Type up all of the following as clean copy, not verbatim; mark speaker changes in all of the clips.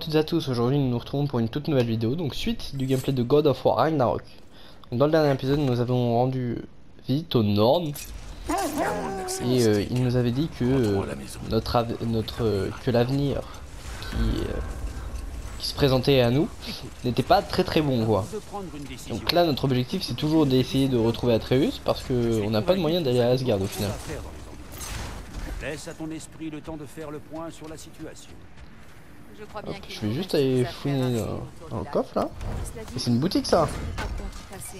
Speaker 1: toutes et à tous, aujourd'hui nous nous retrouvons pour une toute nouvelle vidéo, donc suite du gameplay de God of War Ragnarok. Donc dans le dernier épisode nous avons rendu visite au Nord et il nous avait dit que que l'avenir qui se présentait à nous n'était pas très bon quoi. Donc là notre objectif c'est toujours d'essayer de retrouver Atreus parce que on n'a pas de moyen d'aller à Asgard au final.
Speaker 2: Laisse à ton esprit le temps de faire le point sur la situation.
Speaker 1: Hop, je vais juste aller fouiner dans le coffre là. Et c'est une boutique ça.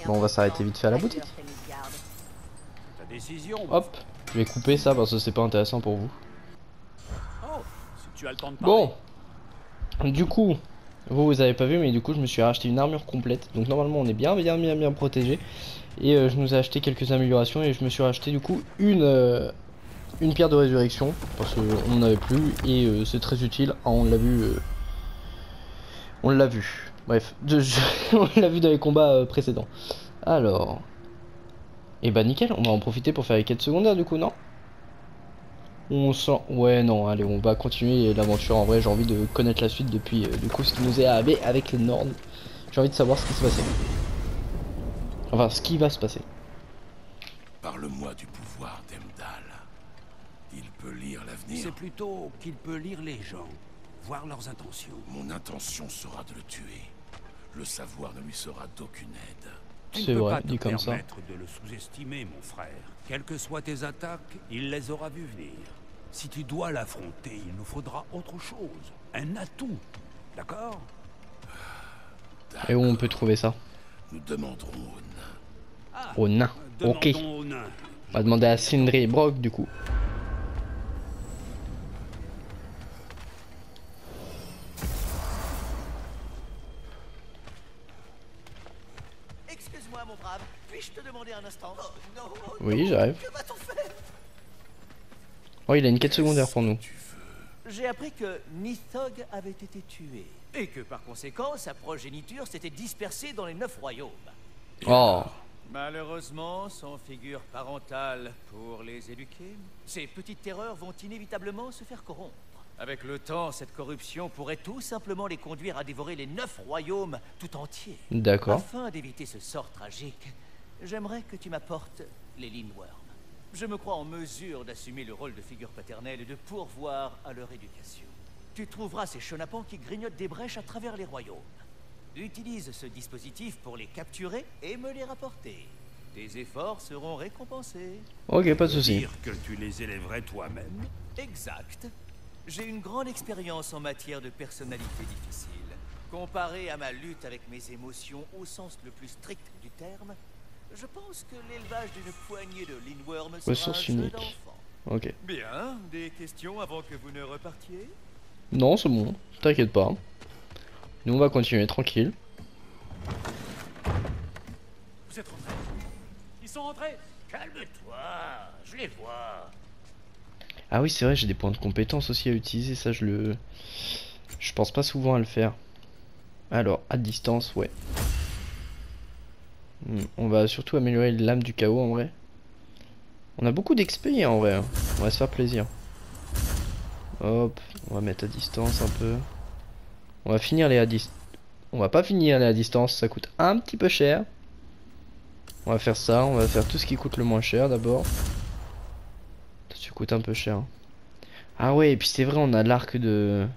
Speaker 1: Bon on va s'arrêter vite fait à la boutique.
Speaker 2: Ta décision.
Speaker 1: Hop, je vais couper ça parce que c'est pas intéressant pour vous.
Speaker 2: Oh, si tu as le temps de parler.
Speaker 1: Bon, du coup, vous avez pas vu mais du coup je me suis racheté une armure complète. Donc normalement on est bien protégé. Et je nous ai acheté quelques améliorations et je me suis racheté du coup une pierre de résurrection parce qu'on n'en avait plus et c'est très utile. Ah, on l'a vu. On l'a vu. Bref, on l'a vu dans les combats précédents. Alors. Et bah nickel, on va en profiter pour faire les quêtes secondaires du coup, non? On sent... Ouais, non, allez, on va continuer l'aventure. En vrai, j'ai envie de connaître la suite depuis du coup ce qui nous est arrivé avec les Nords. J'ai envie de savoir ce qui s'est passé. Enfin, ce qui va se passer.
Speaker 3: Parle-moi du pouvoir d'Emdal. Il peut lire l'avenir.
Speaker 2: C'est plutôt qu'il peut lire les gens, voir leurs intentions.
Speaker 3: Mon intention sera de le tuer. Le savoir ne lui sera d'aucune aide.
Speaker 2: Tu
Speaker 1: C'est
Speaker 2: ne peux
Speaker 1: vrai,
Speaker 2: pas te
Speaker 1: dit comme ça.
Speaker 2: permettre de le sous-estimer, mon frère. Quelles que soient tes attaques, il les aura vues venir. Si tu dois l'affronter, il nous faudra autre chose. Un atout. D'accord?
Speaker 1: Et où on peut trouver ça?
Speaker 3: Nous demanderons au nain.
Speaker 2: Ah,
Speaker 1: Au nain. Ok.
Speaker 2: demandons au nain.
Speaker 1: On va demander à Sindri et Brock du coup.
Speaker 4: Excuse-moi, mon brave, puis-je te demander un instant? Oh, non,
Speaker 1: Oui, j'arrive.
Speaker 4: que va-t-on faire?
Speaker 1: Oh, il a une quête secondaire pour nous.
Speaker 4: J'ai appris que Nithog avait été tué, et que par conséquent, sa progéniture s'était dispersée dans les 9 royaumes.
Speaker 1: Oh.
Speaker 4: Malheureusement, sans figure parentale pour les éduquer, ces petites terreurs vont inévitablement se faire corrompre. Avec le temps, cette corruption pourrait tout simplement les conduire à dévorer les 9 royaumes tout entiers.
Speaker 1: D'accord.
Speaker 4: Afin d'éviter ce sort tragique, j'aimerais que tu m'apportes les Lindworm. Je me crois en mesure d'assumer le rôle de figure paternelle et de pourvoir à leur éducation. Tu trouveras ces chenapans qui grignotent des brèches à travers les royaumes. Utilise ce dispositif pour les capturer et me les rapporter. Tes efforts seront récompensés.
Speaker 1: Ok, pas de soucis.
Speaker 2: Dire que tu les élèverais toi-même.
Speaker 4: Exact. J'ai une grande expérience en matière de personnalité difficile. Comparé à ma lutte avec mes émotions au sens le plus strict du terme, je pense que l'élevage d'une poignée de Lindworm sera un
Speaker 1: Ressource
Speaker 4: jeu
Speaker 1: unique.
Speaker 4: d'enfant.
Speaker 1: Ok.
Speaker 4: Bien, des questions avant que vous ne repartiez?
Speaker 1: Non, c'est bon. T'inquiète pas. Nous, on va continuer tranquille.
Speaker 2: Vous êtes rentrés. Ils sont rentrés.
Speaker 4: Calme-toi, je les vois.
Speaker 1: Ah oui, c'est vrai, j'ai des points de compétence aussi à utiliser. Ça, je pense pas souvent à le faire. Alors, à distance, ouais. On va surtout améliorer l'âme du chaos en vrai. On a beaucoup d'XP en vrai. Hein. On va se faire plaisir. Hop, on va mettre à distance un peu. On va finir les à distance. On va pas finir les à distance, ça coûte un petit peu cher. On va faire ça, on va faire tout ce qui coûte le moins cher d'abord. Ça coûte un peu cher. Ah ouais, et puis c'est vrai, on a l'arc de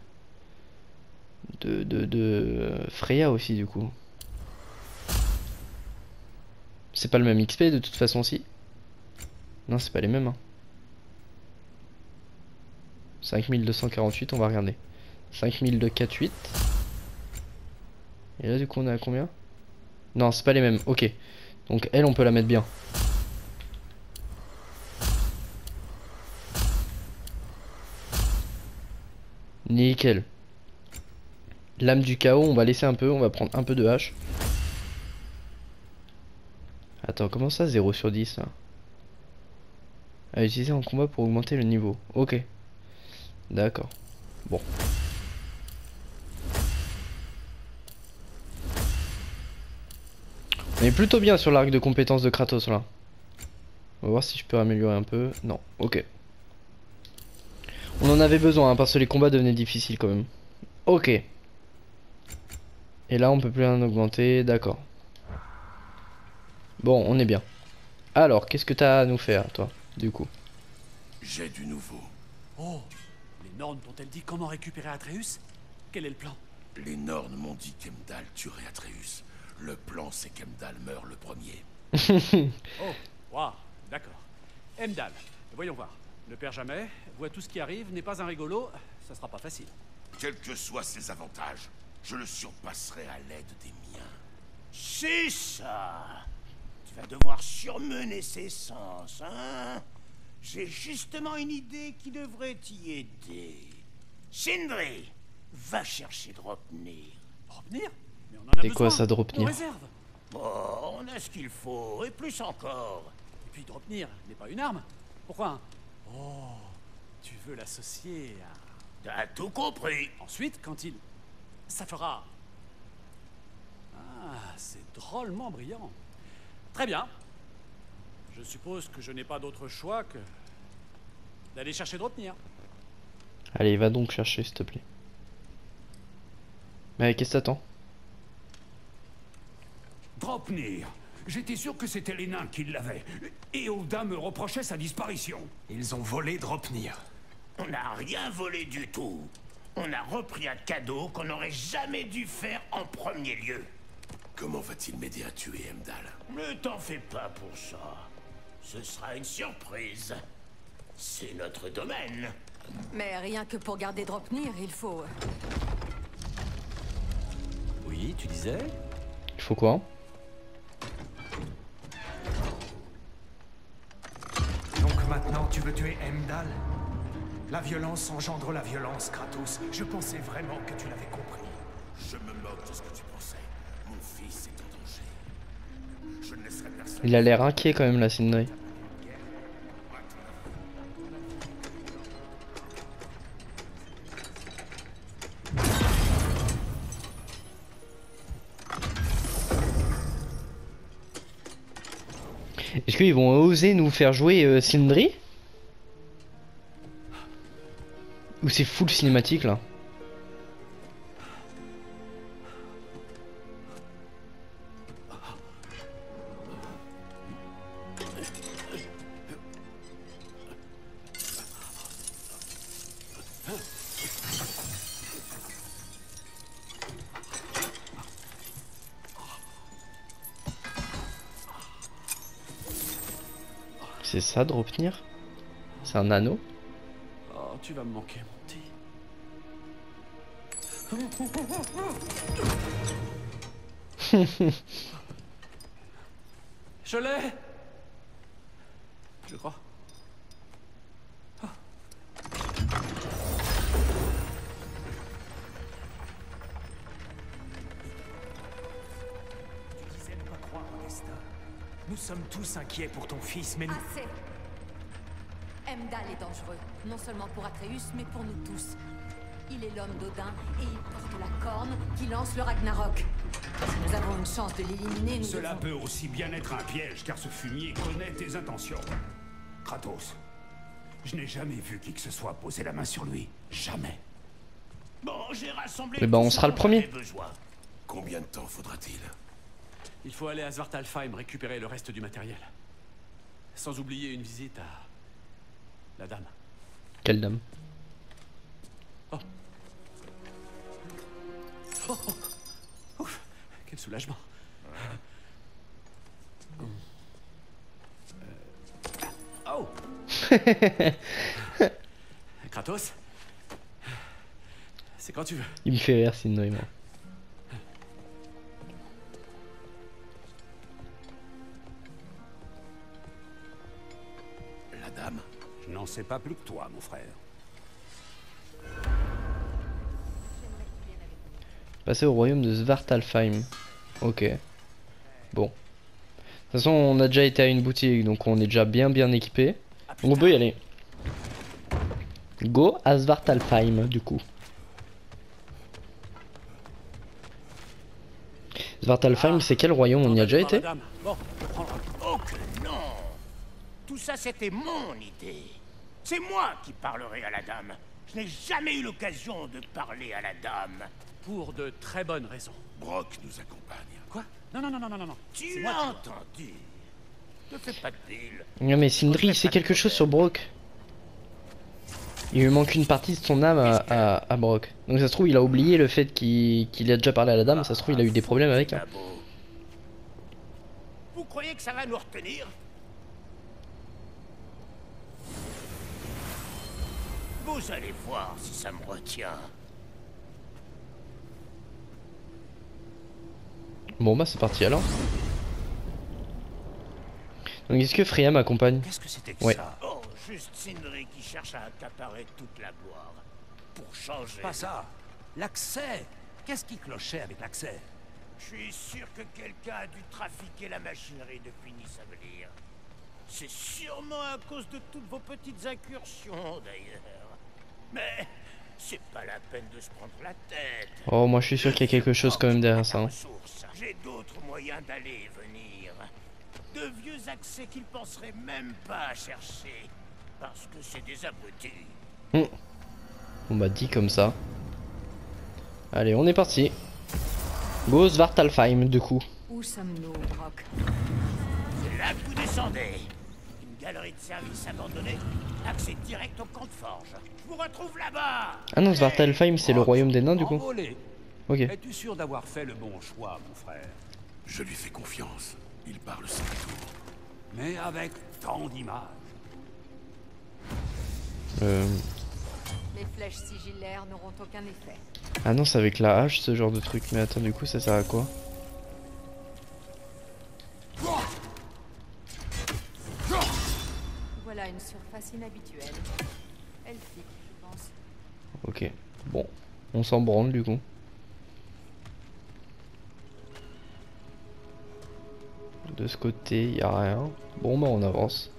Speaker 1: Freya aussi du coup. C'est pas le même XP de toute façon si. Non, c'est pas les mêmes. Hein. 5248, on va regarder. 5248. Et là du coup on est à combien? Non, c'est pas les mêmes, ok. Donc elle on peut la mettre bien. Nickel. L'âme du chaos, on va laisser un peu, on va prendre un peu de hache. Attends, comment ça 0 sur 10 là? À utiliser en combat pour augmenter le niveau. Ok. D'accord. Bon. On est plutôt bien sur l'arc de compétences de Kratos là. On va voir si je peux améliorer un peu. Non, ok. On en avait besoin hein, parce que les combats devenaient difficiles quand même. Ok. Et là on peut plus rien augmenter, d'accord. Bon, on est bien. Alors, qu'est-ce que t'as à nous faire, toi, du coup?
Speaker 3: J'ai du nouveau.
Speaker 2: Oh, les Nornes t'ont-elles dit comment récupérer Atreus? Quel est le plan?
Speaker 3: Les Nornes m'ont dit qu'Heimdall tuerait Atreus. Le plan, c'est qu'Heimdall meurt le premier.
Speaker 2: Oh, waouh, d'accord. Heimdall, voyons voir. Ne perds jamais, vois tout ce qui arrive, n'est pas un rigolo, ça sera pas facile.
Speaker 3: Quels que soient ses avantages, je le surpasserai à l'aide des miens.
Speaker 5: C'est ça. Tu vas devoir surmener ses sens, hein? J'ai justement une idée qui devrait t'y aider. Sindri, va chercher Dropnir.
Speaker 2: Dropnir? Mais on en a
Speaker 1: C'est quoi
Speaker 2: besoin.
Speaker 1: ça, Dropnir?
Speaker 2: Nos réserves.
Speaker 5: Bon, on a ce qu'il faut, et plus encore.
Speaker 2: Et puis Dropnir n'est pas une arme. Pourquoi un... Oh, tu veux l'associer à...
Speaker 5: T'as tout compris.
Speaker 2: Ensuite, quand il... Ça fera... Ah, c'est drôlement brillant. Très bien. Je suppose que je n'ai pas d'autre choix que... d'aller chercher Dropnir.
Speaker 1: Allez, va donc chercher, s'il te plaît. Mais qu'est-ce que t'attends?
Speaker 2: Dropnir. J'étais sûr que c'était les nains qui l'avaient. Et Odin me reprochait sa disparition.
Speaker 6: Ils ont volé Dropnir.
Speaker 5: On n'a rien volé du tout. On a repris un cadeau qu'on n'aurait jamais dû faire en premier lieu.
Speaker 3: Comment va-t-il m'aider à tuer Heimdall?
Speaker 5: Ne t'en fais pas pour ça. Ce sera une surprise. C'est notre domaine.
Speaker 7: Mais rien que pour garder Dropnir, il faut...
Speaker 2: Oui, tu disais?
Speaker 1: Il faut quoi?
Speaker 6: Donc maintenant tu veux tuer Heimdall? La violence engendre la violence, Kratos. Je pensais vraiment que tu l'avais compris.
Speaker 3: Je me moque de ce que tu pensais. Mon fils est en danger. Je ne laisserai personne.
Speaker 1: Il a l'air inquiet quand même, la Sindri. Est-ce qu'ils vont oser nous faire jouer Sindri? Ou c'est full cinématique là? C'est ça, Dropnir? C'est un anneau?
Speaker 2: Oh, tu vas me manquer, mon petit. Je l'ai. Je crois.
Speaker 6: Tu disais ne pas croire au destin. Nous sommes tous inquiets pour ton fils, mais nous...
Speaker 7: Assez. Heimdall est dangereux, non seulement pour Atreus, mais pour nous tous. Il est l'homme d'Odin et il porte la corne qui lance le Ragnarok. Si nous avons une chance de l'éliminer, nous
Speaker 2: Cela
Speaker 7: devons...
Speaker 2: peut aussi bien être un piège, car ce fumier connaît tes intentions. Kratos, je n'ai jamais vu qui que ce soit poser la main sur lui. Jamais.
Speaker 5: Bon, j'ai rassemblé...
Speaker 1: Mais bah,
Speaker 5: tout
Speaker 1: on
Speaker 5: ce
Speaker 1: sera le
Speaker 5: dont
Speaker 1: premier.
Speaker 5: j'avais besoin.
Speaker 3: Combien de temps faudra-t-il?
Speaker 2: Il faut aller à Svartalfheim récupérer le reste du matériel. Sans oublier une visite à... la dame.
Speaker 1: Quelle dame?
Speaker 2: Oh. Oh, oh. Ouf, quel soulagement. Oh. Kratos, c'est quand tu veux.
Speaker 1: Il me fait rire, Sindri, moi.
Speaker 3: La dame?
Speaker 2: Je n'en sais pas plus que toi, mon frère.
Speaker 1: Passer au royaume de Svartalfheim. Ok. Bon. De toute façon, on a déjà été à une boutique, donc on est déjà bien équipé. Donc on peut y aller. Go à Svartalfheim, du coup. Svartalfheim, c'est quel royaume? On y a déjà été?
Speaker 2: Bon, je prendrai.
Speaker 5: Oh que non! Tout ça, c'était mon idée. C'est moi qui parlerai à la dame. Je n'ai jamais eu l'occasion de parler à la dame.
Speaker 2: Pour de très bonnes raisons.
Speaker 3: Brock nous accompagne.
Speaker 2: Quoi? Non.
Speaker 5: Tu
Speaker 2: C'est
Speaker 5: l'as
Speaker 2: moi qui-
Speaker 5: entendu. Ne fais pas de deal.
Speaker 1: Non mais Sindri il sait quelque chose sur Brock. Il lui manque une partie de son âme à Brock. Donc ça se trouve il a oublié le fait qu'il a déjà parlé à la dame, ça se trouve il a eu des problèmes avec. Hein.
Speaker 5: Ah bon. Vous croyez que ça va nous retenir? Vous allez voir si ça me retient.
Speaker 1: Bon bah c'est parti alors. Donc est-ce que Freya m'accompagne?
Speaker 2: Qu'est-ce que c'était que
Speaker 1: Ouais.
Speaker 2: ça?
Speaker 5: Oh, juste Sindri qui cherche à accaparer toute la gloire. Pour changer.
Speaker 2: Pas ça. L'accès. Qu'est-ce qui clochait avec l'accès?
Speaker 5: Je suis sûr que quelqu'un a dû trafiquer la machinerie depuis Nisavelir. C'est sûrement à cause de toutes vos petites incursions, d'ailleurs. Mais c'est pas la peine de se prendre la tête.
Speaker 1: Oh moi je suis sûr qu'il y a quelque chose quand même derrière ça. Hein.
Speaker 5: Ressources. J'ai d'autres moyens d'aller et venir. De vieux accès qu'ils penseraient même pas à chercher. Parce que c'est des abrutis.
Speaker 1: On m'a dit comme ça. Allez on est parti. Go Svartalfheim du coup.
Speaker 7: Où sommes-nous, Brock?
Speaker 5: C'est là que vous descendez. Une galerie de service abandonnée. Accès direct au camp de forge. Je vous retrouve là-bas.
Speaker 1: Ah non Svartalfheim c'est le royaume des nains du coup.
Speaker 2: Envolé.
Speaker 1: Ok.
Speaker 2: Es-tu sûr d'avoir fait le bon choix, mon frère?
Speaker 3: Je lui fais confiance. Il parle sans détour.
Speaker 2: Mais avec tant d'images.
Speaker 7: Les flèches sigillaires n'auront aucun effet.
Speaker 1: Ah non c'est avec la hache ce genre de truc. Mais attends du coup ça sert à quoi?
Speaker 7: Voilà une surface inhabituelle. Elfique, je pense.
Speaker 1: Ok. Bon. On s'en branle du coup. De ce côté y a rien. Bon bah on avance.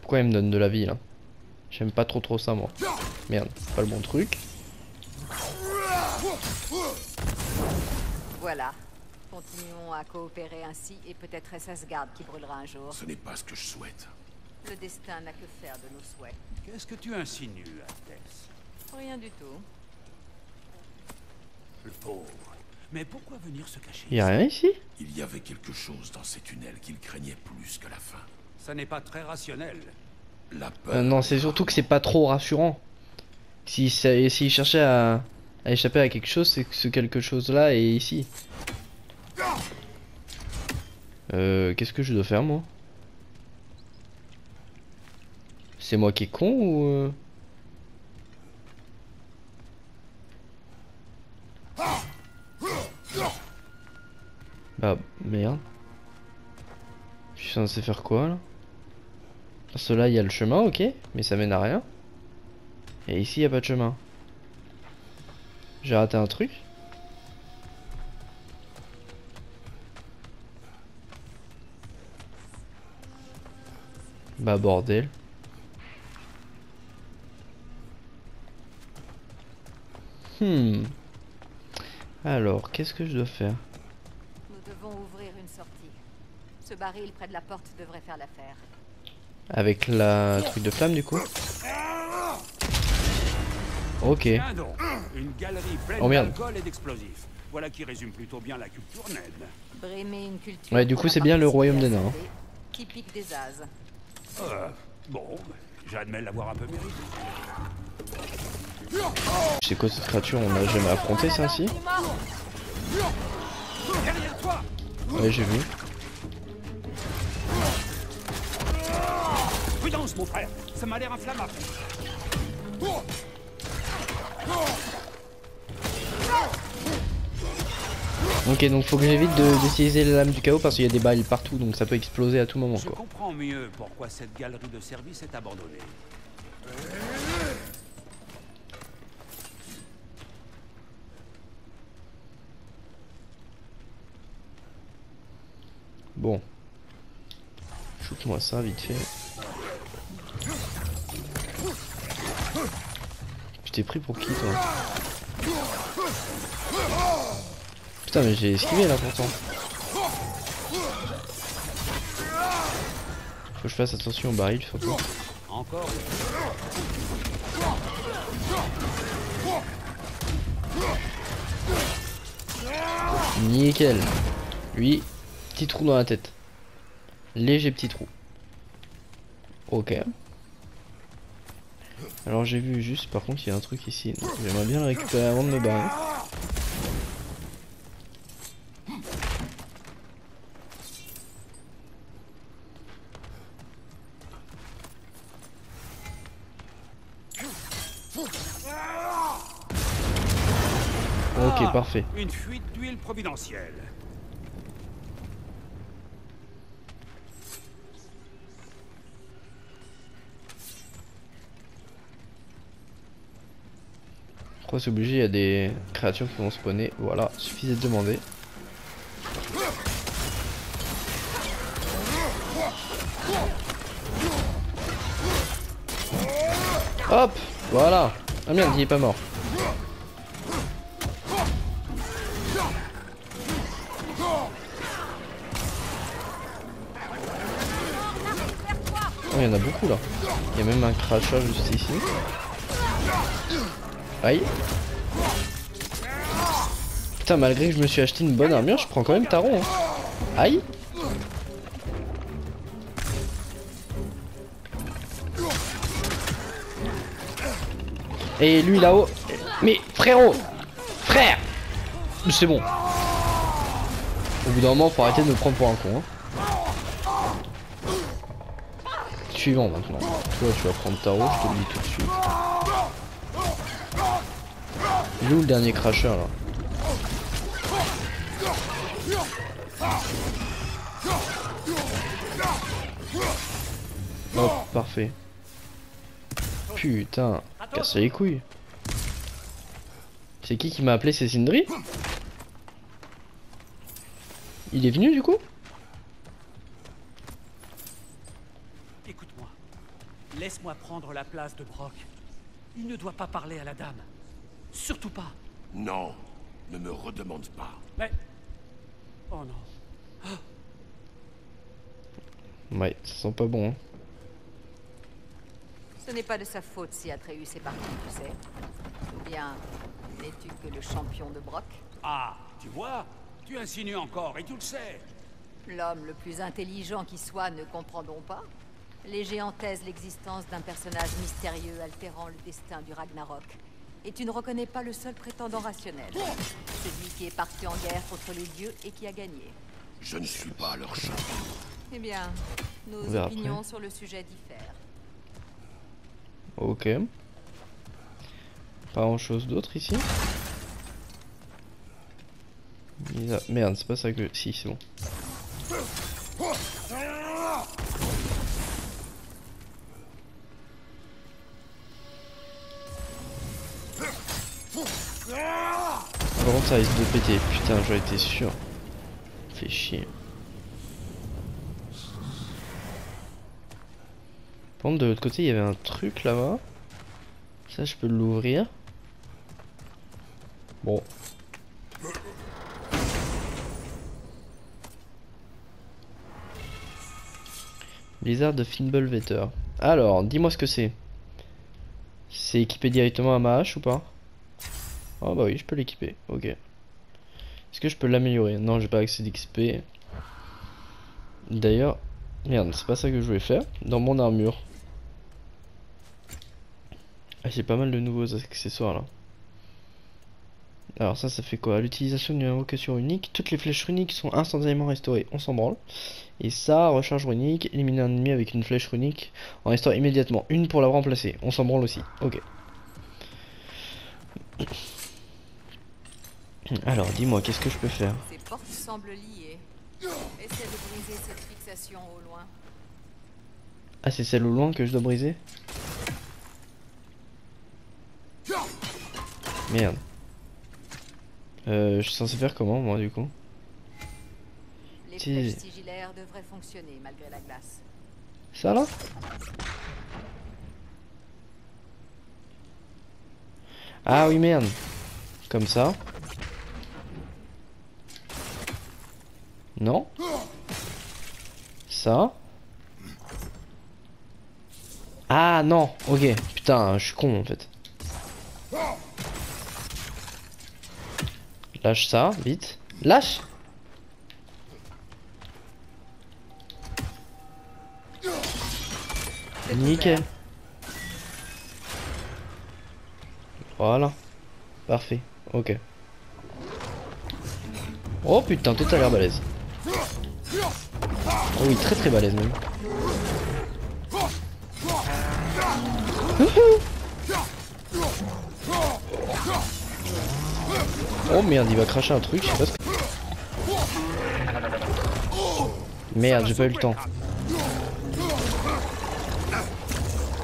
Speaker 1: Pourquoi il me donne de la vie là? J'aime pas trop ça moi. Merde, c'est pas le bon truc.
Speaker 7: Voilà. Continuons à coopérer ainsi et peut-être est-ce Asgard qui brûlera un jour.
Speaker 3: Ce n'est pas ce que je souhaite.
Speaker 7: Le destin n'a que faire de nos souhaits.
Speaker 2: Qu'est-ce que tu insinues, Altesse?
Speaker 7: Rien du tout.
Speaker 2: Le pauvre. Mais pourquoi venir se cacher?
Speaker 1: Y a rien ici?
Speaker 3: Il y avait quelque chose dans ces tunnels qu'il craignait plus que la fin.
Speaker 2: Ça n'est pas très rationnel.
Speaker 3: La peur.
Speaker 1: Non, c'est surtout que c'est pas trop rassurant. S'il cherchait à échapper à quelque chose, c'est que ce quelque chose là est ici. Qu'est-ce que je dois faire moi? C'est moi qui est con ou Bah merde. Je suis censé faire quoi là? Parce que là il y a le chemin, ok, mais ça mène à rien. Et ici il n'y a pas de chemin. J'ai raté un truc. Bah bordel. Alors, qu'est-ce que je dois faire?
Speaker 7: Nous devons ouvrir une sortie. Ce baril près de la porte devrait faire l'affaire.
Speaker 1: Avec la truc de flamme du coup? Ok.
Speaker 2: Tiens donc, une galerie pleine
Speaker 1: Oh, merde.
Speaker 2: d'alcool et d'explosifs. Voilà qui résume plutôt bien la culture naine.
Speaker 7: Brimer une culture.
Speaker 1: Ouais, du coup,
Speaker 7: pour
Speaker 1: c'est bien le
Speaker 7: participer
Speaker 1: royaume
Speaker 7: à
Speaker 1: des
Speaker 7: sa
Speaker 1: nains, hein.
Speaker 7: paix, qui pique des as.
Speaker 2: Bon, j'admets l'avoir un peu mérité.
Speaker 1: C'est quoi cette créature? On l'a jamais affronté ça ainsi?
Speaker 2: Derrière toi!
Speaker 1: Ouais, j'ai vu.
Speaker 2: Prudence, mon frère, ça m'a l'air inflammable.
Speaker 1: Ok, donc faut que j'évite d'utiliser la lame du chaos parce qu'il y a des balles partout, donc ça peut exploser à tout moment
Speaker 2: Je
Speaker 1: quoi.
Speaker 2: comprends mieux pourquoi cette galerie de service est abandonnée.
Speaker 1: Bon. Shoot-moi ça vite fait. Je t'ai pris pour qui toi? Putain mais j'ai esquivé là pourtant. Faut que je fasse attention au baril surtout.
Speaker 2: Encore.
Speaker 1: Nickel. Lui, petit trou dans la tête. Léger petit trou. Ok. Alors j'ai vu juste, par contre il y a un truc ici. J'aimerais bien le récupérer avant de me barrer. Ok, parfait.
Speaker 2: Une fuite d'huile providentielle.
Speaker 1: Je crois que c'est obligé, il y a des créatures qui vont spawner. Voilà, suffisait de demander. Hop, voilà. Ah merde, il est pas mort. Oh, il y en a beaucoup là. Il y a même un crachat juste ici. Aïe. Putain, malgré que je me suis acheté une bonne armure, je prends quand même tarot. Hein. Aïe. Et lui là-haut. Mais frérot. Frère. C'est bon. Au bout d'un moment, faut arrêter de me prendre pour un con. Hein. Suivant maintenant. Toi, tu vas prendre tarot, je te le dis tout de suite. Il est où le dernier cracheur là? Hop, parfait. Putain, casse les couilles. C'est qui m'a appelé? C'est Sindri? Il est venu du coup?
Speaker 2: Écoute-moi. Laisse-moi prendre la place de Brock. Il ne doit pas parler à la dame. Surtout pas.
Speaker 3: Non, ne me redemande pas.
Speaker 2: Mais... Oh non.
Speaker 1: Ouais, ça sent pas bon. Hein.
Speaker 7: Ce n'est pas de sa faute si Atreus est parti, tu sais. Ou bien, n'es-tu que le champion de Brock?
Speaker 2: Ah, tu vois? Tu insinues encore et tu le sais.
Speaker 7: L'homme le plus intelligent qui soit ne comprend donc pas. Les géants taisent l'existence d'un personnage mystérieux altérant le destin du Ragnarok. Et tu ne reconnais pas le seul prétendant rationnel. Celui qui est parti en guerre contre les dieux et qui a gagné.
Speaker 3: Je ne suis pas leur champion.
Speaker 7: Eh bien, nos
Speaker 1: On verra
Speaker 7: opinions
Speaker 1: après.
Speaker 7: sur le sujet diffèrent.
Speaker 1: Ok. Pas grand chose d'autre ici. Merde, c'est pas ça que... Si, c'est bon. Par contre ça risque de péter, putain j'aurais été sûr. Fait chier. Par contre de l'autre côté il y avait un truc là-bas. Ça je peux l'ouvrir. Bon. Blizzard de Fimbulvetter. Alors, dis-moi ce que c'est. C'est équipé directement à ma hache ou pas? Ah bah oui, je peux l'équiper, ok. Est-ce que je peux l'améliorer? Non, j'ai pas accès d'XP. D'ailleurs, merde, c'est pas ça que je voulais faire. Dans mon armure. Ah, j'ai pas mal de nouveaux accessoires là. Alors ça fait quoi? À l'utilisation d'une invocation unique, toutes les flèches runiques sont instantanément restaurées, on s'en branle. Et ça, recharge runique, éliminer un ennemi avec une flèche runique, en restaure immédiatement une pour la remplacer, on s'en branle aussi, ok. Alors dis-moi, qu'est-ce que je peux faire?
Speaker 7: Ces portes semblent liées. Essaie de briser cette fixation au loin.
Speaker 1: Ah c'est celle au loin que je dois briser? Merde. Je suis censé faire comment moi du coup?
Speaker 7: Les flèches sigillaires devraient fonctionner malgré la glace.
Speaker 1: Ça là? Ah oui merde. Comme ça. Non. Ça. Ah non, ok. Putain, je suis con en fait. Lâche ça, vite. Lâche! Nickel. Voilà. Parfait. Ok. Oh putain, toi t'as l'air balèze. Oh oui, très très balèze même. Oh merde, il va cracher un truc, je sais pas ce que... Merde, j'ai pas eu le temps.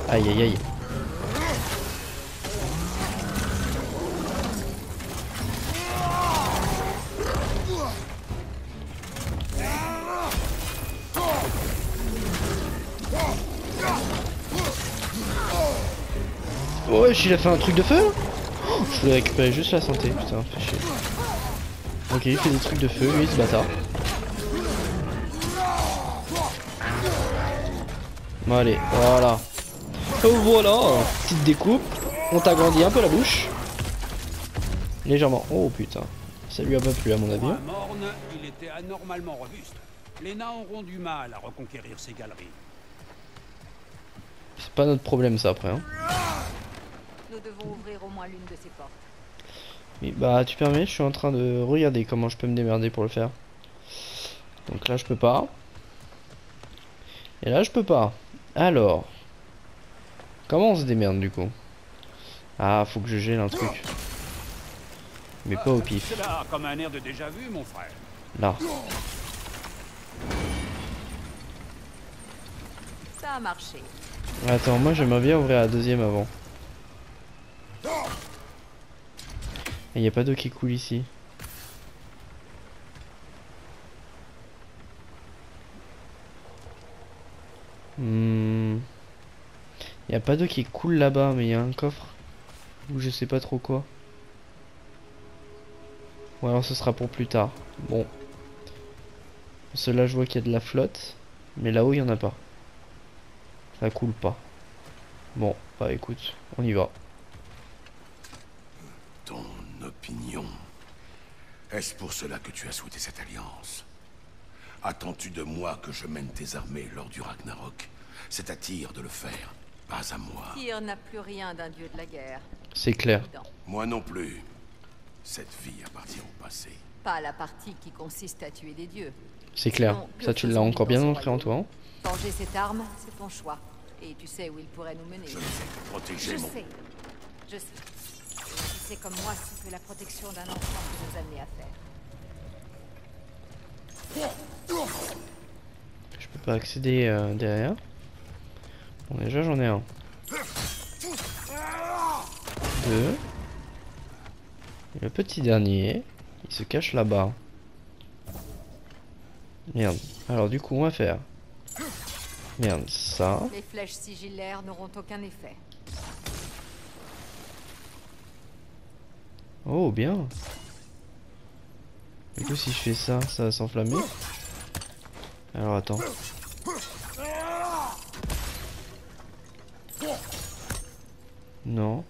Speaker 1: Aïe aïe aïe. Oh, il a fait un truc de feu. Oh, je voulais récupérer juste la santé, putain, fait chier. Ok, il fait des trucs de feu, lui, ce bâtard. Bon, allez, voilà. Oh, voilà, petite découpe. On t'agrandit un peu la bouche. Légèrement. Oh putain, ça lui a pas plu à mon avis.
Speaker 2: Pour un morne, il était anormalement robuste. Les nains auront du mal à reconquérir ces galeries.
Speaker 1: C'est pas notre problème ça après. Hein.
Speaker 7: Nous devons ouvrir au moins l'une de ces portes.
Speaker 1: Mais bah tu permets, je suis en train de regarder comment je peux me démerder pour le faire. Donc là je peux pas. Et là je peux pas. Alors. Comment on se démerde du coup? Ah, faut que je gèle un truc. Mais pas au pif.
Speaker 2: C'est là comme un air de déjà vu, mon frère.
Speaker 1: Là.
Speaker 7: Ça a marché.
Speaker 1: Attends, moi j'aimerais bien ouvrir la deuxième avant. Il n'y a pas d'eau qui coule ici. Il n'y a pas d'eau qui coule là-bas, mais il y a un coffre. Ou je sais pas trop quoi. Ou alors ce sera pour plus tard. Bon. Cela je vois qu'il y a de la flotte. Mais là-haut il n'y en a pas. Ça coule pas. Bon, bah écoute, on y va.
Speaker 3: Ton opinion. Est-ce pour cela que tu as souhaité cette alliance? Attends-tu de moi que je mène tes armées lors du Ragnarok? C'est à Tyr de le faire, pas à moi.
Speaker 7: Tyr n'a plus rien d'un dieu de la guerre.
Speaker 1: C'est clair.
Speaker 3: Moi non plus. Cette vie appartient au passé.
Speaker 7: Pas la partie qui consiste à tuer des dieux.
Speaker 1: C'est clair.
Speaker 7: Non,
Speaker 1: Ça tu l'as encore bien montré en toi. Hein.
Speaker 7: Forger cette arme, c'est ton choix. Et tu sais où il pourrait nous mener.
Speaker 3: Je ne fais que protéger
Speaker 7: Je
Speaker 3: mon...
Speaker 7: sais. Je sais. Tu sais comme moi ce que la protection d'un enfant peut nous amener à faire.
Speaker 1: Je peux pas accéder derrière. Bon déjà j'en ai un. 2. Et le petit dernier, il se cache là-bas. Merde. Alors du coup on va faire. Merde, ça.
Speaker 7: Les flèches sigillaires n'auront aucun effet.
Speaker 1: Oh bien. Du coup si je fais ça, ça va s'enflammer. Alors attends. Non.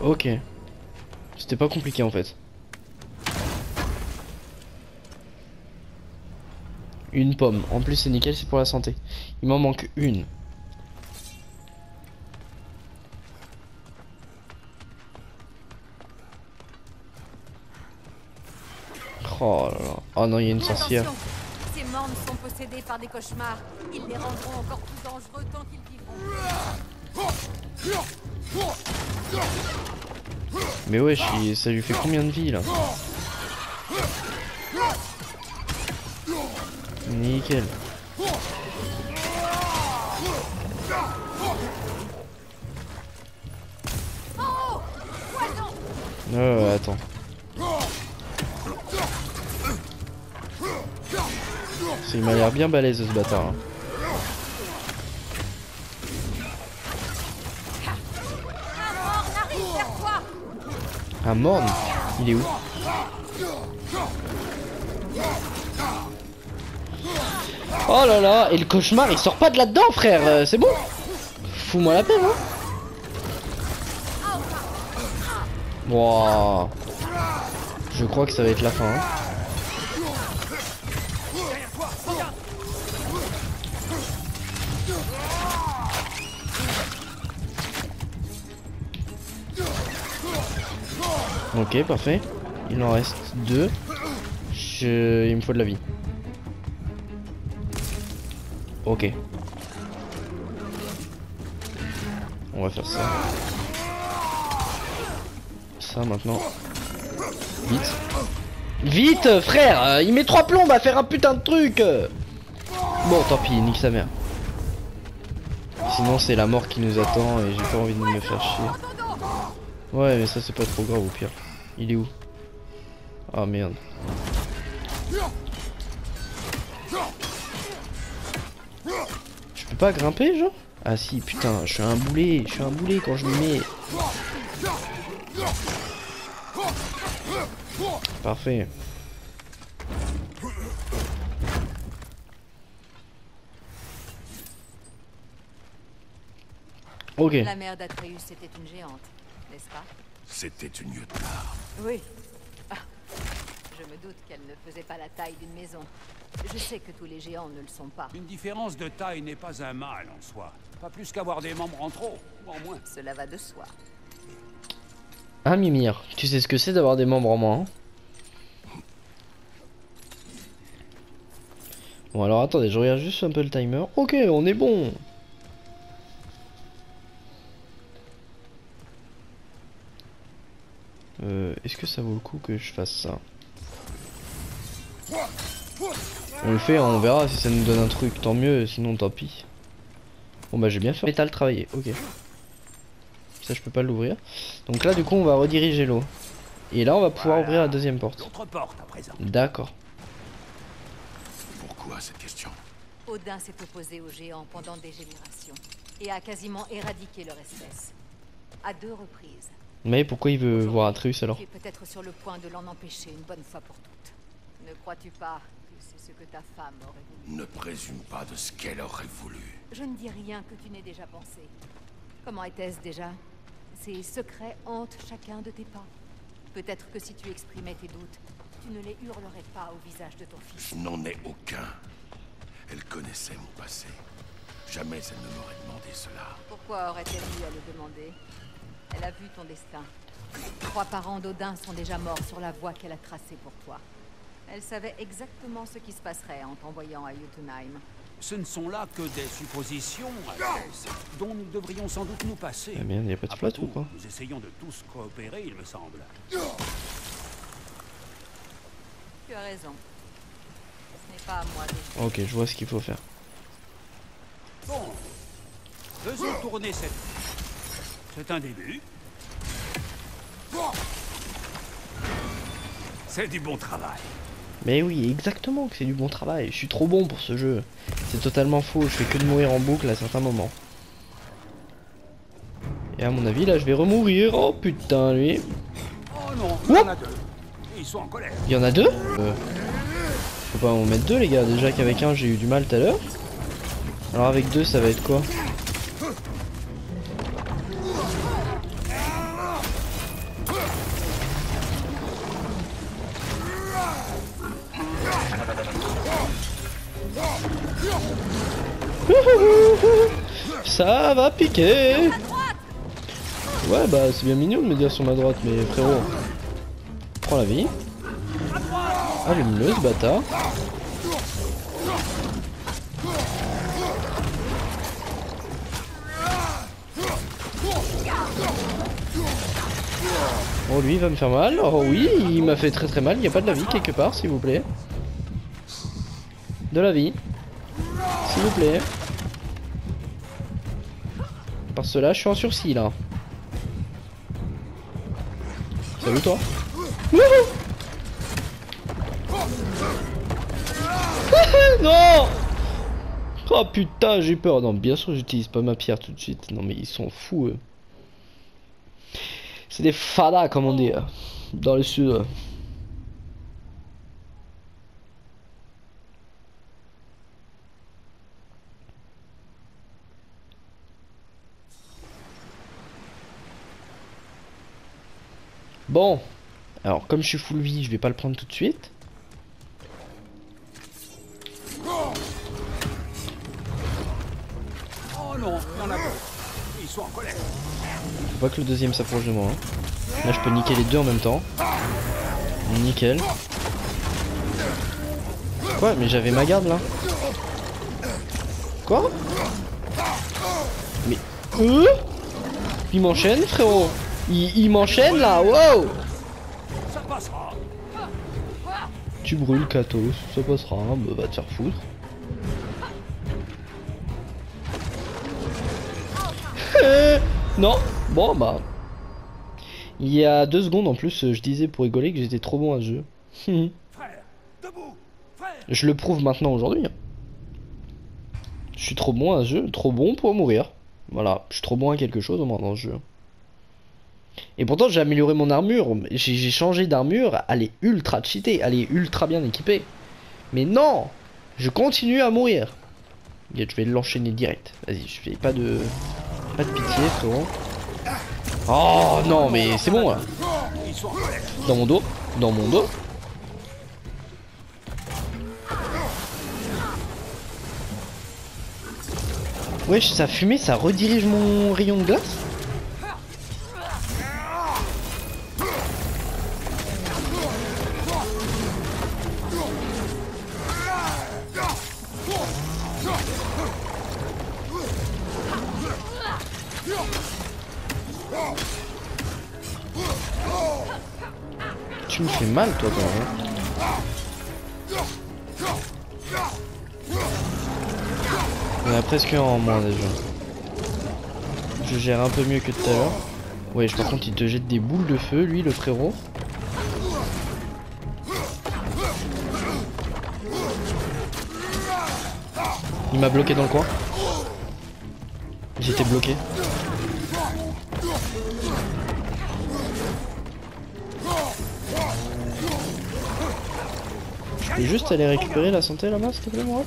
Speaker 1: Ok. C'était pas compliqué en fait. Une pomme. En plus c'est nickel, c'est pour la santé. Il m'en manque une. Oh là là. Oh non, il y a une sorcière.
Speaker 7: Attention, ces mornes sont possédés par des cauchemars. Ils les rendront encore plus dangereux tant qu'ils vivront.
Speaker 1: Mais wesh, ça lui fait combien de vie là? Nickel. Attends. Il m'a l'air bien balèze ce bâtard. Hein.
Speaker 7: Un mort arrive vers toi.
Speaker 1: Un morne. Il est où? Oh là là, et le cauchemar il sort pas de là-dedans frère, c'est bon? Fous-moi la paix hein. Wow. Je crois que ça va être la fin hein. Ok parfait. Il en reste 2. Il me faut de la vie. Ok. On va faire ça. Ça maintenant. Vite. Vite frère, il met 3 plombes à faire un putain de truc. Bon tant pis, nique sa mère. Sinon c'est la mort qui nous attend et j'ai pas envie de me faire chier. Ouais mais ça c'est pas trop grave au pire. Il est où? Ah merde. Je peux pas grimper genre? Ah si putain, je suis un boulet quand je m'y mets. Parfait. Ok.
Speaker 7: La mère d'Atreus était une géante, n'est-ce pas?
Speaker 3: C'était une Jötnar.
Speaker 7: Oui. Ah, je me doute qu'elle ne faisait pas la taille d'une maison. Je sais que tous les géants ne le sont pas.
Speaker 2: Une différence de taille n'est pas un mal en soi. Pas plus qu'avoir des membres en trop, ou en moins.
Speaker 7: Cela va de soi.
Speaker 1: Ah Mimir, tu sais ce que c'est d'avoir des membres en moins hein? Bon alors attendez, je regarde juste un peu le timer. Ok, on est bon. Est-ce que ça vaut le coup que je fasse ça? On le fait, on verra si ça nous donne un truc, tant mieux, sinon tant pis. Bon bah j'ai bien fait métal travailler, ok. Ça je peux pas l'ouvrir. Donc là du coup on va rediriger l'eau. Et là on va pouvoir ouvrir la deuxième porte.
Speaker 2: L'autre porte à présent.
Speaker 1: D'accord.
Speaker 3: Pourquoi cette question?
Speaker 7: Odin s'est opposé aux géants pendant des générations et a quasiment éradiqué leur espèce. À 2 reprises.
Speaker 1: Mais pourquoi il veut voir Atreus alors?
Speaker 7: Tu es peut-être sur le point de l'en empêcher une bonne fois pour toutes. Ne crois-tu pas que c'est ce que ta femme aurait voulu?
Speaker 3: Ne présume pas de ce qu'elle aurait voulu.
Speaker 7: Je ne dis rien que tu n'aies déjà pensé. Comment était-ce déjà? Ces secrets hantent chacun de tes pas. Peut-être que si tu exprimais tes doutes, tu ne les hurlerais pas au visage de ton fils.
Speaker 3: Je n'en ai aucun. Elle connaissait mon passé. Jamais elle ne m'aurait demandé cela.
Speaker 7: Pourquoi aurait-elle eu à le demander? Elle a vu ton destin. 3 parents d'Odin sont déjà morts sur la voie qu'elle a tracée pour toi. Elle savait exactement ce qui se passerait en t'envoyant à Jotunheim.
Speaker 2: Ce ne sont là que des suppositions, Altesse, dont nous devrions sans doute nous passer.
Speaker 1: Ah merde, y'a pas de
Speaker 2: Après
Speaker 1: flotte ou
Speaker 2: tout,
Speaker 1: quoi?
Speaker 2: nous essayons de tous coopérer, il me semble.
Speaker 7: Tu as raison. Ce n'est pas à moi de...
Speaker 1: Ok, je vois ce qu'il faut faire.
Speaker 2: Bon, faisons tourner cette... C'est un début. C'est du bon travail.
Speaker 1: Mais oui, exactement que c'est du bon travail. Je suis trop bon pour ce jeu. C'est totalement faux, je fais que de mourir en boucle à certains moments. Et à mon avis, là, je vais remourir. Oh putain, lui.
Speaker 2: Oh non, il y en a 2. Ils sont en colère.
Speaker 1: Il y en a 2 Faut pas en mettre 2 les gars. Déjà qu'avec un, j'ai eu du mal tout à l'heure. Alors avec 2, ça va être quoi? Ça va piquer. Ouais bah c'est bien mignon de me dire sur ma droite, mais frérot, prends la vie. Allume-le ce bâtard. Oh lui il va me faire mal. Oh oui il m'a fait très mal. Il n'y a pas de la vie quelque part s'il vous plaît. De la vie s'il vous plaît. Parce que là je suis en sursis là. Salut toi. Non. Oh putain j'ai peur. Non bien sûr j'utilise pas ma pierre tout de suite. Non mais ils sont fous eux. C'est des fadas comme on dit dans le sud. Bon, alors comme je suis full vie, je vais pas le prendre tout de suite.
Speaker 2: Oh non, il y en a pas. Ils sont en colère.
Speaker 1: Faut pas que le deuxième s'approche de moi. Hein. Là je peux niquer les deux en même temps. Nickel. Quoi? Mais j'avais ma garde là. Quoi? Mais... il m'enchaîne frérot. Il m'enchaîne là, wow.
Speaker 2: Ça passera.
Speaker 1: Tu brûles Katos, ça passera, bah, va te faire foutre. Non, bon bah. Il y a 2 secondes en plus, je disais pour rigoler que j'étais trop bon à ce jeu.
Speaker 2: Frère, debout. Frère.
Speaker 1: Je le prouve maintenant aujourd'hui. Je suis trop bon à ce jeu, trop bon pour mourir. Voilà, je suis trop bon à quelque chose au moins dans ce jeu. Et pourtant j'ai amélioré mon armure, j'ai changé d'armure, elle est ultra cheatée, elle est ultra bien équipée. Mais non, je continue à mourir. Je vais l'enchaîner direct. Vas-y, je fais pas de pitié frérot. Oh non mais c'est bon là.
Speaker 2: Ils sont en colère.
Speaker 1: Dans mon dos, dans mon dos. Wesh, sa fumée ça redirige mon rayon de glace. Tu me fais mal toi quand même. On a presque un en moins déjà. Je gère un peu mieux que tout à l'heure. Ouais, par contre il te jette des boules de feu lui le frérot. Il m'a bloqué dans le coin. J'étais bloqué. Je peux juste aller récupérer la santé là-bas s'il te plaît moi.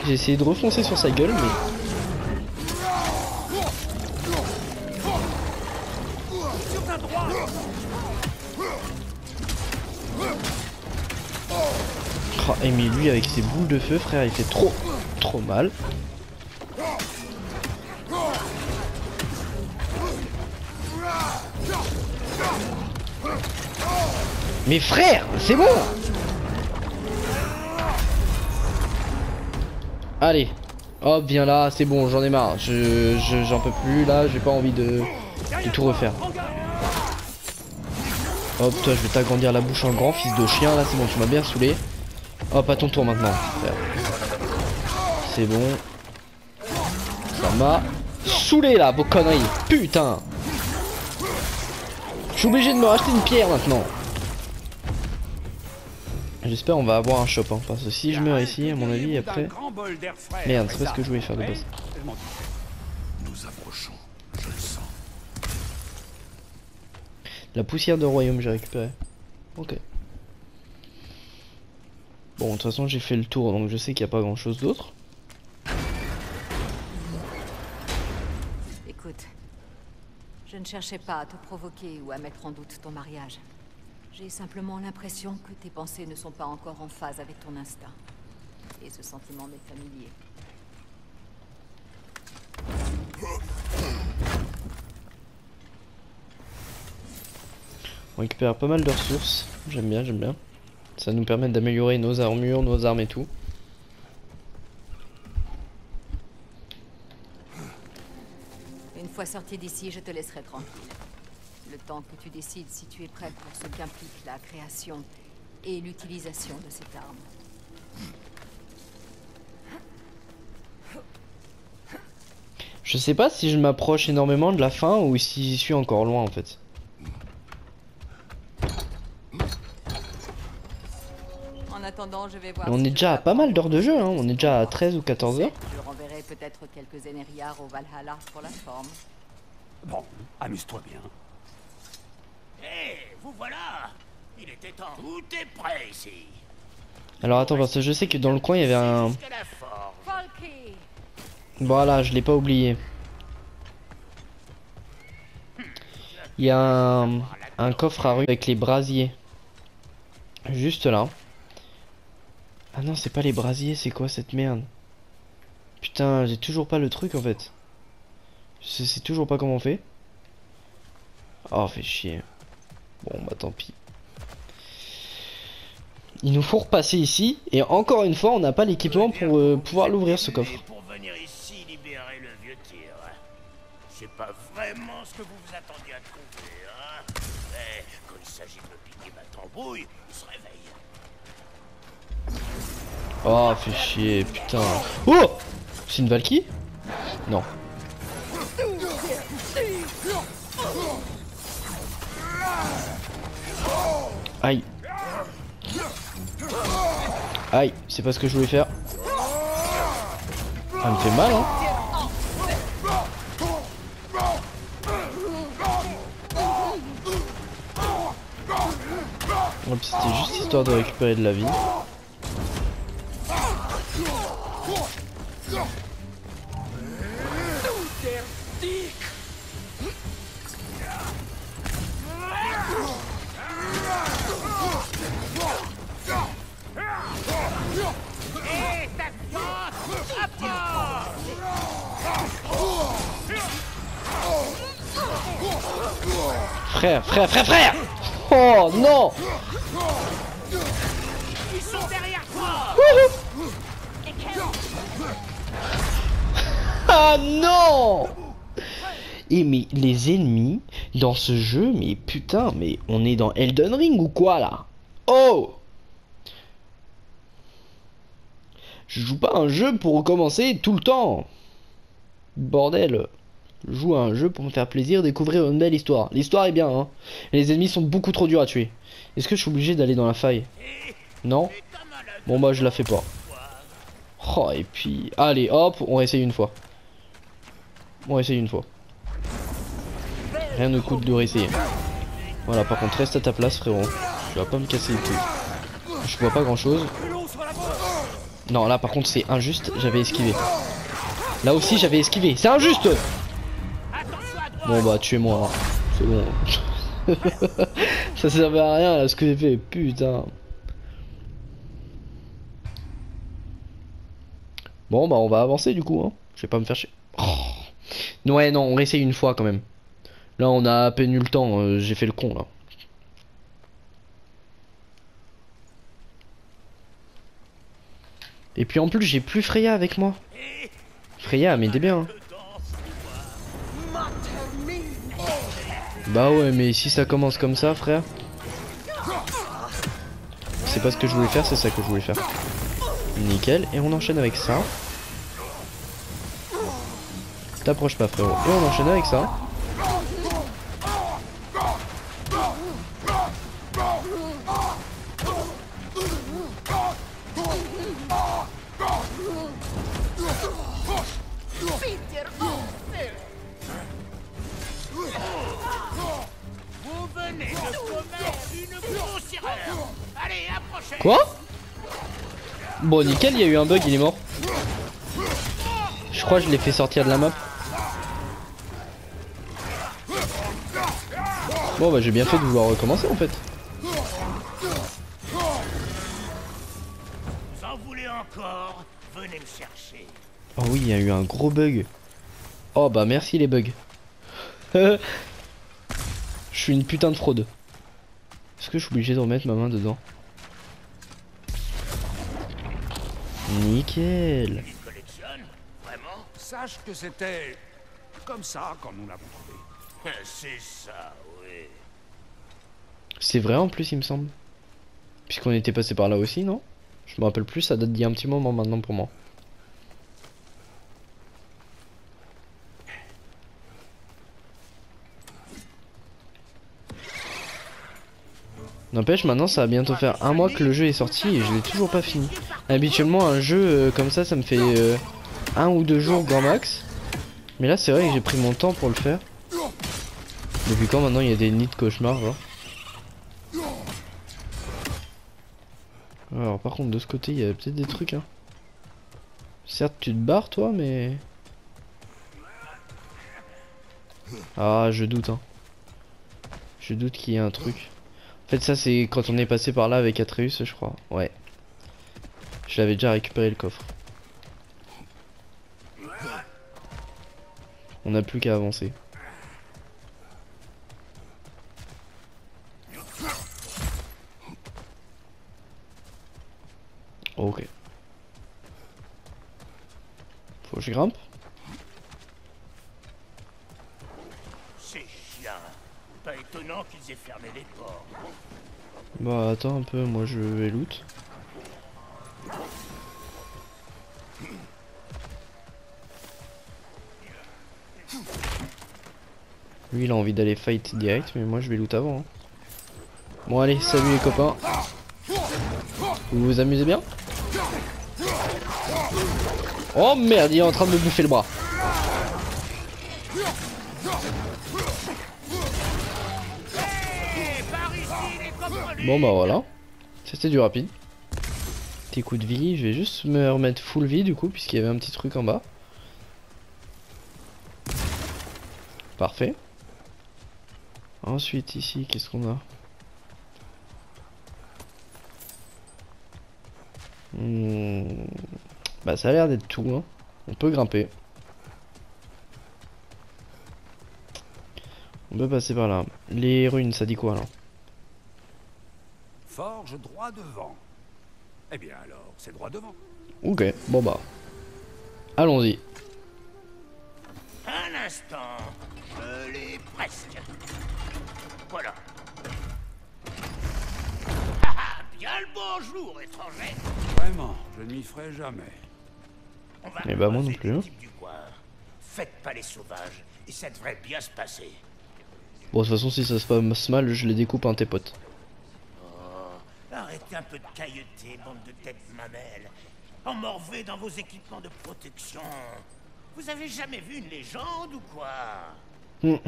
Speaker 1: J'ai essayé de refoncer sur sa gueule mais... Oh, et mais lui avec ses boules de feu frère il fait trop mal. Mais frère, c'est bon. Allez, hop viens là, c'est bon, j'en ai marre, j'en peux plus là, j'ai pas envie de tout refaire. Hop toi je vais t'agrandir la bouche en grand fils de chien là, c'est bon tu m'as bien saoulé. Hop à ton tour maintenant frère. C'est bon. Ça m'a saoulé là vos conneries, putain. Je suis obligé de me racheter une pierre maintenant. J'espère on va avoir un shop hein, parce que si je meurs ici à mon avis après... Merde c'est pas ce que je voulais faire de base.
Speaker 3: Nous approchons, je le sens.
Speaker 1: La poussière de royaume j'ai récupéré. Ok. Bon de toute façon j'ai fait le tour donc je sais qu'il n'y a pas grand chose d'autre.
Speaker 7: Écoute, je ne cherchais pas à te provoquer ou à mettre en doute ton mariage. J'ai simplement l'impression que tes pensées ne sont pas encore en phase avec ton instinct. Et ce sentiment m'est familier.
Speaker 1: On récupère pas mal de ressources. J'aime bien, j'aime bien. Ça nous permet d'améliorer nos armures, nos armes et tout.
Speaker 7: Une fois sorti d'ici, je te laisserai tranquille. Le temps que tu décides si tu es prêt pour ce qu'implique la création et l'utilisation de cette arme.
Speaker 1: Je sais pas si je m'approche énormément de la fin ou si j'y suis encore loin en fait.
Speaker 7: En attendant, je vais voir.
Speaker 1: On est déjà à pas mal d'heures de jeu, hein. On est déjà à 13 ou 14 heures.
Speaker 7: Je renverrai peut-être quelques Énériards au Valhalla pour la forme.
Speaker 2: Bon, amuse-toi bien.
Speaker 5: Hé, vous voilà. Il était temps. Tout est prêt ici.
Speaker 1: Alors attends, parce que je sais que dans le coin il y avait un...
Speaker 5: Jusqu'à la forge.
Speaker 7: Falky!
Speaker 1: Voilà, je l'ai pas oublié. Il y a un coffre à rue avec les brasiers. Juste là. Ah non, c'est pas les brasiers, c'est quoi cette merde? Putain, j'ai toujours pas le truc en fait. Je sais toujours pas comment on fait. Oh, fait chier. Bon, bah tant pis. Il nous faut repasser ici. Et encore une fois, on n'a pas l'équipement pour pouvoir l'ouvrir ce coffre.
Speaker 5: Pour venir ici libérer le vieux tir. C'est pas vraiment ce que vous vous attendiez à trouver, hein. Mais quand il s'agit de me piquer ma tambouille, il se réveille.
Speaker 1: Oh, fait chier, putain. Oh! C'est une Valkyrie? Non. Aïe. Aïe, c'est pas ce que je voulais faire. Ça me fait mal, hein. C'était juste histoire de récupérer de la vie. Frère! Oh non!
Speaker 5: Ils sont derrière toi.
Speaker 1: Ah non! Et mais les ennemis dans ce jeu, mais putain, mais on est dans Elden Ring ou quoi là? Oh! Je joue pas à un jeu pour recommencer tout le temps. Bordel. Je joue à un jeu pour me faire plaisir, découvrir une belle histoire. L'histoire est bien, hein. Les ennemis sont beaucoup trop durs à tuer. Est-ce que je suis obligé d'aller dans la faille? Non? Bon bah je la fais pas. Oh et puis... Allez hop, on réessaye une fois. On réessaye une fois. Rien ne coûte de réessayer. Voilà, par contre reste à ta place frérot. Tu vas pas me casser les couilles. Je vois pas grand chose. Non là par contre c'est injuste, j'avais esquivé. Là aussi j'avais esquivé, c'est injuste. Bon bah tuez-moi, hein. C'est bon. Ça servait à rien là ce que j'ai fait, putain. Bon bah on va avancer du coup, hein. Je vais pas me faire chier. Oh. Ouais non, on réessaye une fois quand même. Là on a à peine eu le temps, j'ai fait le con là. Et puis en plus j'ai plus Freya avec moi. Freya m'aidait bien, hein. Bah ouais mais si ça commence comme ça frère. C'est pas ce que je voulais faire, c'est ça que je voulais faire. Nickel, et on enchaîne avec ça. T'approches pas frérot. Et on enchaîne avec ça. Quoi? Bon nickel, il y a eu un bug, il est mort. Je crois que je l'ai fait sortir de la map. Bon bah j'ai bien fait de vouloir recommencer en fait.
Speaker 5: Vous en voulez encore? Venez me chercher.
Speaker 1: Oh oui, il y a eu un gros bug. Oh bah merci les bugs. Je suis une putain de fraude. Est-ce que je suis obligé de remettre ma main dedans? Nickel.
Speaker 5: Il collectionne? Vraiment?
Speaker 2: Sache que c'était comme ça quand nous l'avons trouvé.
Speaker 5: C'est ça, oui.
Speaker 1: C'est vrai en plus il me semble. Puisqu'on était passé par là aussi, non? Je me rappelle plus, ça date d'il y a un petit moment maintenant pour moi. N'empêche, maintenant ça va bientôt faire un mois que le jeu est sorti et je l'ai toujours pas fini. Habituellement un jeu comme ça me fait 1 ou 2 jours grand max. Mais là c'est vrai que j'ai pris mon temps pour le faire. Depuis quand maintenant il y a des nids de cauchemar genre. Alors par contre de ce côté il y a peut-être des trucs hein. Certes tu te barres toi mais... Ah je doute hein. Je doute qu'il y ait un truc. En fait ça c'est quand on est passé par là avec Atreus je crois. Ouais. Je l'avais déjà récupéré le coffre. On n'a plus qu'à avancer. Ok. Faut que je grimpe.
Speaker 5: C'est chiant. Pas étonnant qu'ils aient fermé les ports.
Speaker 1: Bah attends un peu, moi je vais loot. Lui il a envie d'aller fight direct mais moi je vais loot avant hein. Bon allez, salut les copains. Vous vous amusez bien? Oh merde, il est en train de me bouffer le bras. Bon bah voilà. C'était du rapide. Petit coup de vie, je vais juste me remettre full vie du coup puisqu'il y avait un petit truc en bas. Parfait. Ensuite ici, qu'est-ce qu'on a? Bah ça a l'air d'être tout hein. On peut grimper. On peut passer par là. Les runes ça dit quoi là?
Speaker 2: Forge droit devant. Eh bien alors, c'est droit devant.
Speaker 1: Ok, bon bah. Allons-y.
Speaker 5: Un instant. Je l'ai presque. Voilà. Haha, bien le bonjour, étranger.
Speaker 2: Vraiment, je ne m'y ferai jamais.
Speaker 5: On va
Speaker 1: Eh bah moi non
Speaker 5: croiser
Speaker 1: plus,
Speaker 5: des
Speaker 1: hein.
Speaker 5: types du coin. Faites pas les sauvages, et ça devrait bien se passer.
Speaker 1: Bon de toute façon si ça se passe mal je les découpe un tes potes.
Speaker 5: Oh, arrêtez un peu de cailloter, bande de têtes mamelles. Emmorvez dans vos équipements de protection. Vous avez jamais vu une légende ou quoi?
Speaker 1: Il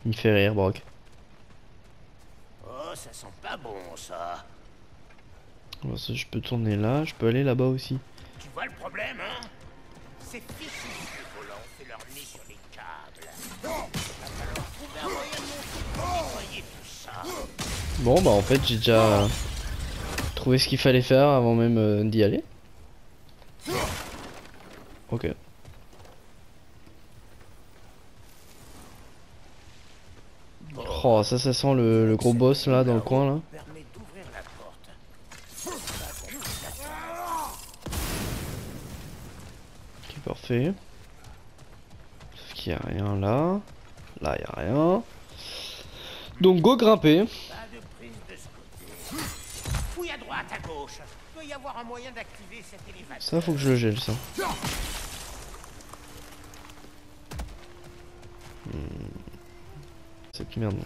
Speaker 1: me fait rire Brock.
Speaker 5: Oh, ça sent pas bon, ça.
Speaker 1: Bon, ça, je peux tourner là, je peux aller là-bas aussi.
Speaker 5: Tu vois le problème, hein? Ces fichus de volants ont fait leur nez sur les câbles. Va falloir trouver un moyen de monter pour nettoyer tout ça.
Speaker 1: Bon bah en fait j'ai déjà trouvé ce qu'il fallait faire avant même d'y aller. Ok. Oh ça sent le gros boss là dans le coin là.
Speaker 5: Permet d'ouvrir la porte.
Speaker 1: Ok parfait. Sauf qu'il n'y a rien là. Là il n'y a rien. Donc go grimper.
Speaker 5: Pas de prise de ce côté. Fouille à droite, à gauche. Il doit y avoir un moyen d'activer cet élévateur.
Speaker 1: Ça faut que je le gèle ça. Cette merde là.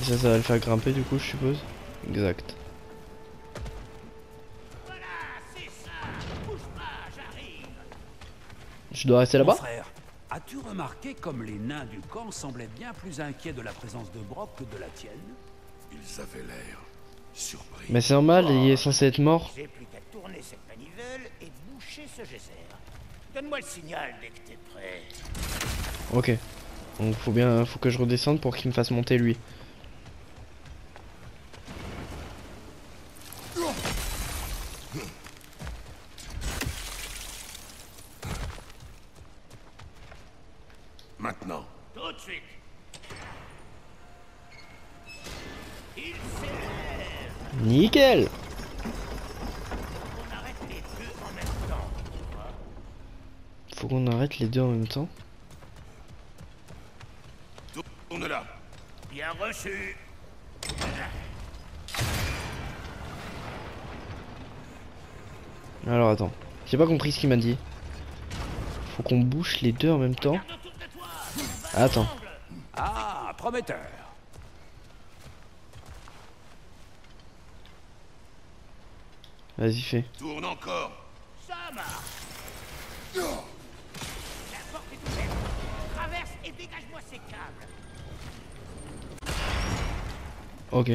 Speaker 1: Et ça va le faire grimper du coup je suppose. Exact.
Speaker 5: Voilà, c'est ça. Bouge pas, j'arrive.
Speaker 1: Je dois rester
Speaker 2: Mon
Speaker 1: là-bas?
Speaker 2: frère, as-tu remarqué comme les nains du camp semblaient bien plus inquiets de la présence de Brock que de la tienne?
Speaker 3: Ils avaient l'air surpris.
Speaker 1: Mais c'est normal, il est censé être mort.
Speaker 5: J'ai plus qu'à tourner cette manivelle et boucher ce geyser. Donne-moi le signal dès que t'es prêt.
Speaker 1: Ok. Donc faut que je redescende pour qu'il me fasse monter lui.
Speaker 3: Maintenant,
Speaker 5: Tout de suite. Il s'élève.
Speaker 1: Nickel.
Speaker 5: On arrête les deux en même temps. Tu vois.
Speaker 1: Faut qu'on arrête les deux en même temps.
Speaker 3: tourne là.
Speaker 5: Bien reçu.
Speaker 1: Alors attends. J'ai pas compris ce qu'il m'a dit. Faut qu'on bouche les deux en même temps. Attends.
Speaker 2: Ah, prometteur.
Speaker 1: Vas-y, fais.
Speaker 3: Tourne encore.
Speaker 5: Ça marche. La porte est ouverte. Traverse et dégage-moi ces câbles.
Speaker 1: Ok.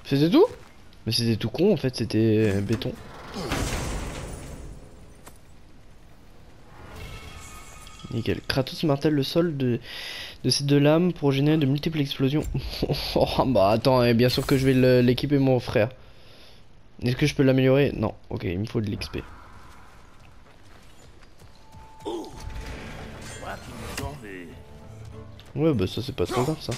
Speaker 1: C'était tout? Mais c'était tout con en fait, c'était béton. Nickel. Kratos martèle le sol de ces deux lames pour générer de multiples explosions. Oh, bah attends, bien sûr que je vais l'équiper mon frère. Est-ce que je peux l'améliorer? Non. Ok, il me faut de l'XP. Ouais, bah ça c'est pas trop grave ça.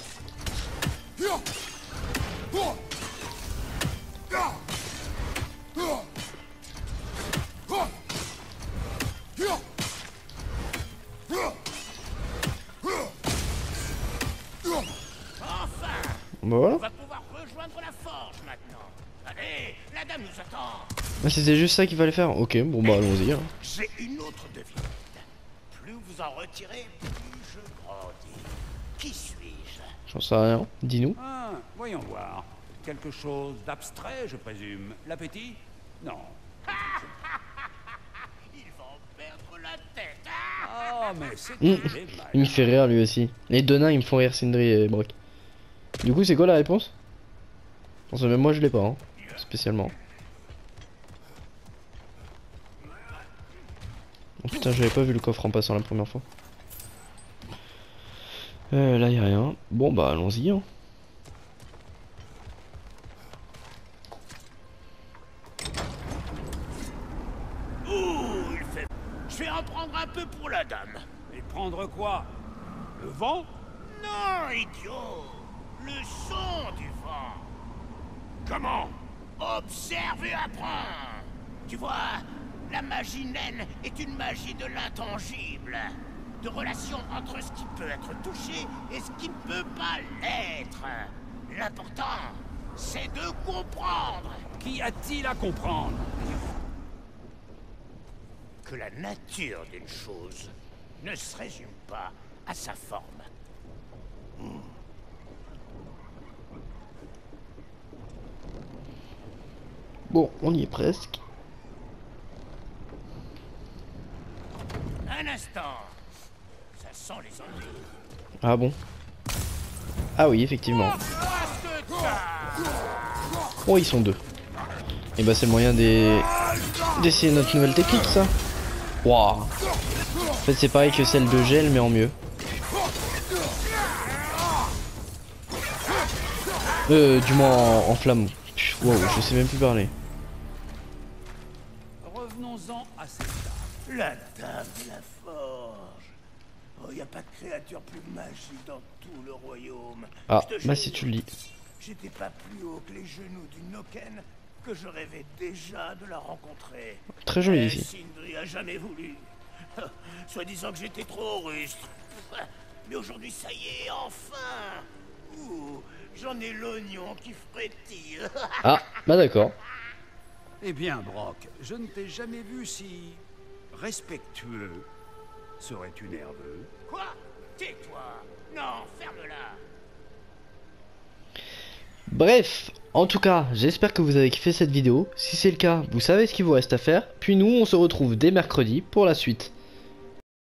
Speaker 1: Bah voilà.
Speaker 5: On va pouvoir rejoindre la forge maintenant. Allez, la dame nous attend.
Speaker 1: Ah, c'était juste ça qu'il fallait faire. Ok, bon bah allons-y. Hein.
Speaker 5: J'ai une autre devinette. Plus vous en retirez, plus je grandis. Qui suis-je?
Speaker 1: J'en sais rien. Dis-nous.
Speaker 2: Ah, voyons voir. Quelque chose d'abstrait, je présume. L'appétit? Non.
Speaker 5: Il va en perdre la tête.
Speaker 2: Ah, mais c'est
Speaker 1: Il me fait rire lui aussi. Les deux nains ils me font rire, Sindri et Brock. Du coup c'est quoi la réponse? Bon, ça, même moi je l'ai pas, hein, spécialement. Oh putain, j'avais pas vu le coffre en passant la première fois. Là y a rien. Bon bah allons-y. Hein.
Speaker 5: Ouh, il fait... Je vais en prendre un peu pour la dame.
Speaker 2: Et prendre quoi? Le vent?
Speaker 5: Non, idiot. Le son du vent.
Speaker 3: Comment?
Speaker 5: Observe et apprends. Tu vois, la magie naine est une magie de l'intangible. De relation entre ce qui peut être touché et ce qui ne peut pas l'être. L'important, c'est de comprendre
Speaker 2: Qu'y a-t-il à comprendre?
Speaker 5: que la nature d'une chose ne se résume pas à sa forme.
Speaker 1: Bon, on y est presque.
Speaker 5: Un instant. Ça sent les ennuis.
Speaker 1: Ah bon? Ah oui, effectivement. Oh, ils sont deux. Et bah c'est le moyen d'essayer notre nouvelle technique ça. Waouh. En fait c'est pareil que celle de gel mais en mieux. Du moins en flamme. Wow, je sais même plus parler.
Speaker 2: Revenons-en à cette dame.
Speaker 5: La dame de la forge. Oh, y a pas de créature plus magique dans tout le royaume.
Speaker 1: Ah,
Speaker 5: Je te
Speaker 1: bah
Speaker 5: jure,
Speaker 1: si tu le dis.
Speaker 5: j'étais pas plus haut que les genoux d'une Noken que je rêvais déjà de la rencontrer.
Speaker 1: Très joli
Speaker 5: Mais
Speaker 1: ici.
Speaker 5: Sindri a jamais voulu. Soit disant que j'étais trop rustre. Mais aujourd'hui, ça y est, enfin. Ouh, j'en ai l'oignon qui frétille.
Speaker 1: Ah, bah d'accord.
Speaker 2: Eh bien, Brock, je ne t'ai jamais vu si respectueux. Serais-tu nerveux?
Speaker 5: Quoi? Tais-toi. Non, ferme-la.
Speaker 1: Bref, en tout cas, j'espère que vous avez kiffé cette vidéo. Si c'est le cas, vous savez ce qu'il vous reste à faire. Puis nous, on se retrouve dès mercredi pour la suite.